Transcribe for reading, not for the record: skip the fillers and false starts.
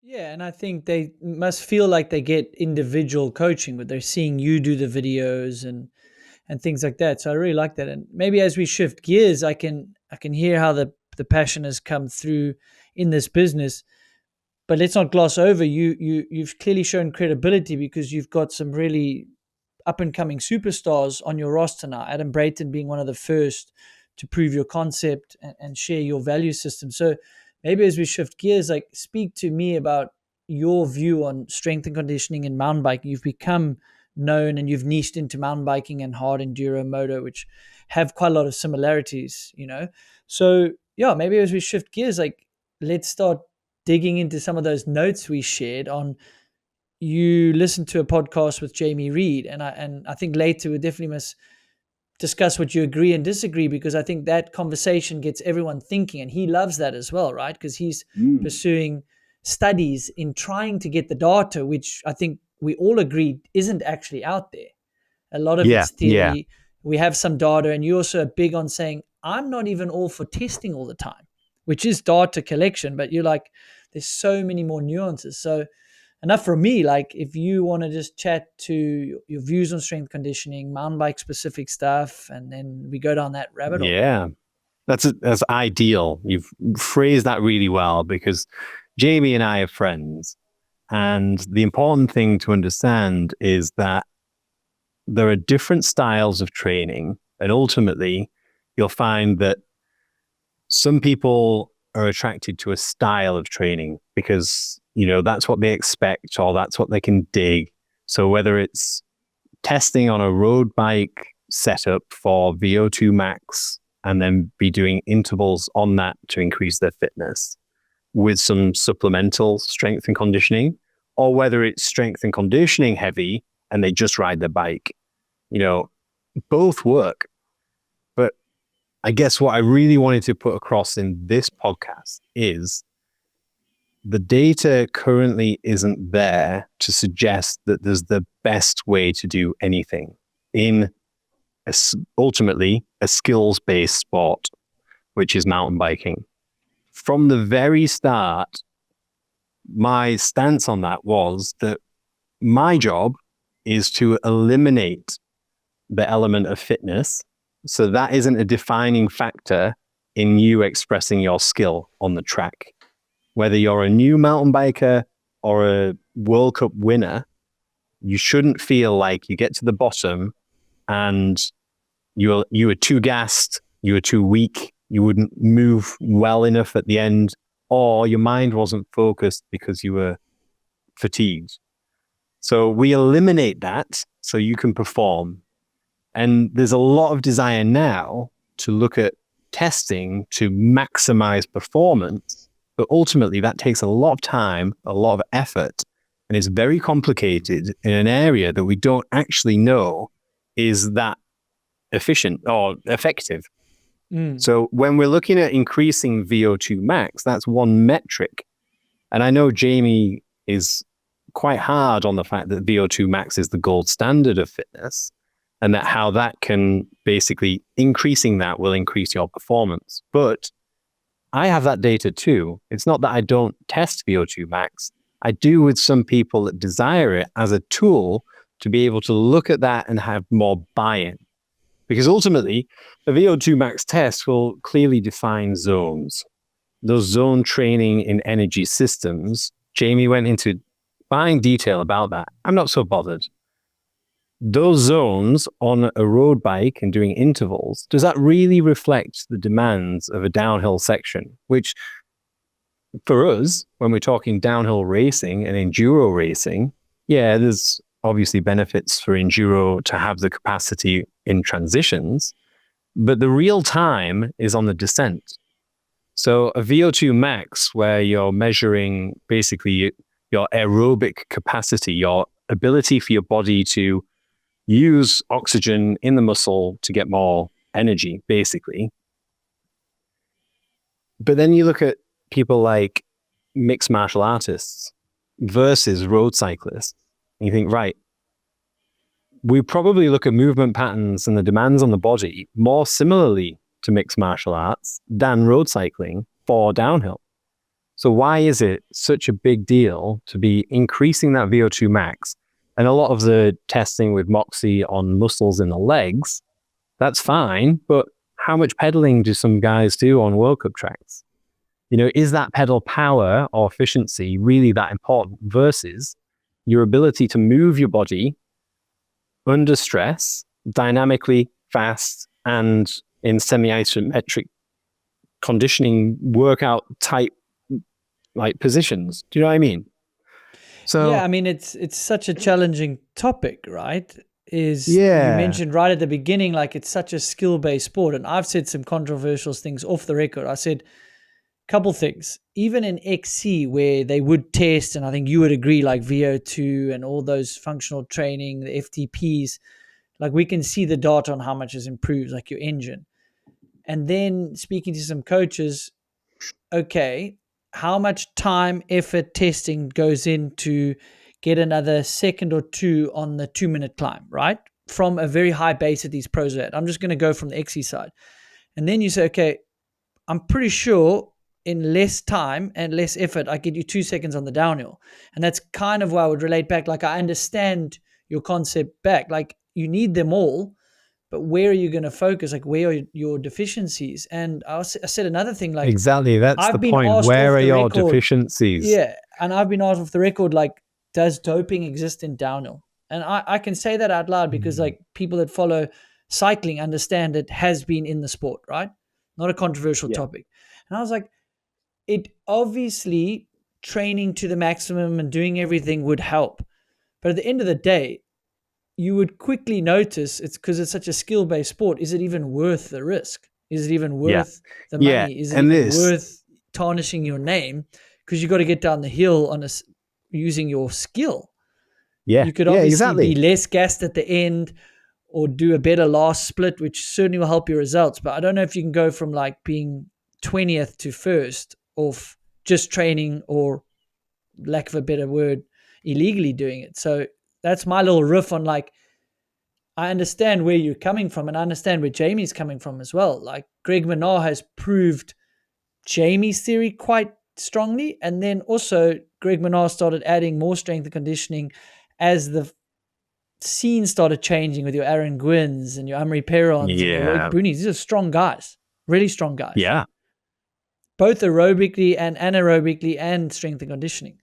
Yeah, and I think they must feel like they get individual coaching, but they're seeing you do the videos and things like that. So I really like that. And maybe as we shift gears, I can hear how the passion has come through in this business. But let's not gloss over you've clearly shown credibility because you've got some really up and coming superstars on your roster now. Adam Brayton being one of the first to prove your concept and share your value system. So maybe as we shift gears, like speak to me about your view on strength and conditioning in mountain biking. You've become known and you've niched into mountain biking and hard enduro moto, which have quite a lot of similarities. So yeah, maybe as we shift gears, like let's start digging into some of those notes we shared on. You listened to a podcast with Jamie Reed, and I think later we definitely must discuss what you agree and disagree, because I think that conversation gets everyone thinking, and he loves that as well, right? Because he's Mm. pursuing studies in trying to get the data, which I think we all agree isn't actually out there. A lot of Yeah, it's yeah. theory. We have some data, and you also are big on saying, I'm not even all for testing all the time, which is data collection, but you're like, there's so many more nuances. So enough from me. Like, if you want to just chat to your views on strength conditioning, mountain bike specific stuff, and then we go down that rabbit hole. Yeah. That's ideal. You've phrased that really well because Jamie and I are friends. And the important thing to understand is that there are different styles of training. And ultimately, you'll find that some people are attracted to a style of training because, that's what they expect or that's what they can dig. So whether it's testing on a road bike setup for VO2 max and then be doing intervals on that to increase their fitness with some supplemental strength and conditioning, or whether it's strength and conditioning heavy and they just ride the bike, you know, both work. But I guess what I really wanted to put across in this podcast is the data currently isn't there to suggest that there's the best way to do anything in ultimately a skills-based sport, which is mountain biking. From the very start, my stance on that was that my job is to eliminate the element of fitness. So that isn't a defining factor in you expressing your skill on the track. Whether you're a new mountain biker or a World Cup winner, you shouldn't feel like you get to the bottom and you were too gassed, you were too weak, you wouldn't move well enough at the end, or your mind wasn't focused because you were fatigued. So we eliminate that so you can perform. And there's a lot of desire now to look at testing to maximize performance, but ultimately that takes a lot of time, a lot of effort, and it's very complicated in an area that we don't actually know is that efficient or effective. Mm. So when we're looking at increasing VO2 max, that's one metric. And I know Jamie is quite hard on the fact that VO2 max is the gold standard of fitness and that how that can basically increasing that will increase your performance. But I have that data too. It's not that I don't test VO2 max. I do with some people that desire it as a tool to be able to look at that and have more buy-in. Because ultimately, a VO2 max test will clearly define zones. Those zone training in energy systems, Jamie went into fine detail about that. I'm not so bothered. Those zones on a road bike and doing intervals, does that really reflect the demands of a downhill section? Which, for us, when we're talking downhill racing and enduro racing, yeah, there's obviously benefits for enduro to have the capacity in transitions, but the real time is on the descent. So a VO2 max, where you're measuring basically your aerobic capacity, your ability for your body to use oxygen in the muscle to get more energy, basically. But then you look at people like mixed martial artists versus road cyclists, and you think, right, we probably look at movement patterns and the demands on the body more similarly to mixed martial arts than road cycling for downhill. So So why is it such a big deal to be increasing that VO2 max? And a lot of the testing with Moxie on muscles in the legs, that's fine, but how much pedaling do some guys do on World Cup tracks? You know, is that pedal power or efficiency really that important versus your ability to move your body under stress, dynamically, fast, and in semi-isometric conditioning workout type like positions? Do you know what I mean? Yeah, So I mean it's such a challenging topic, right? Is you yeah, mentioned right at the beginning, like it's such a skill-based sport, and I've said some controversial things off the record. I said a couple things, even in XC where they would test, and I think you would agree, like VO2 and all those functional training, the FTPs, like we can see the data on how much has improved, like your engine. And then speaking to some coaches, okay, how much time, effort, testing goes into get another second or two on the 2 minute climb, right? From a very high base that these pros are at. I'm just going to go from the XC side. And then you say, okay, I'm pretty sure in less time and less effort, I get you 2 seconds on the downhill. And that's kind of why I would relate back. Like, I understand your concept back. Like, you need them all, but where are you going to focus? Like, where are your deficiencies? And I said another thing, like, exactly. That's the I've been point. asked Where off are the your record, deficiencies? yeah, and I've been asked off the record, like, does doping exist in downhill? And I can say that out loud because, like, people that follow cycling understand it has been in the sport, right? Not a controversial Yeah. topic. And I was like, it obviously training to the maximum and doing everything would help. But at the end of the day, you would quickly notice it's because it's such a skill-based sport. Is it even worth the risk? Is it even Yeah. worth the Yeah. money? Is it And even this, worth tarnishing your name? Because you got to get down the hill using your skill. yeah. You could Yeah, obviously be exactly. less gassed at the end or do a better last split, which certainly will help your results. But I don't know if you can go from like being 20th to first of just training or, lack of a better word, illegally doing it. So that's my little riff on, like, I understand where you're coming from and I understand where Jamie's coming from as well. Like, Greg Minnaar has proved Jamie's theory quite strongly. And then also Greg Minnaar started adding more strength and conditioning as the scene started changing with your Aaron Gwynns and your Amri Perrons and your Loic Yeah. Boonies. These are strong guys, really strong guys, Yeah. both aerobically and anaerobically and strength and conditioning.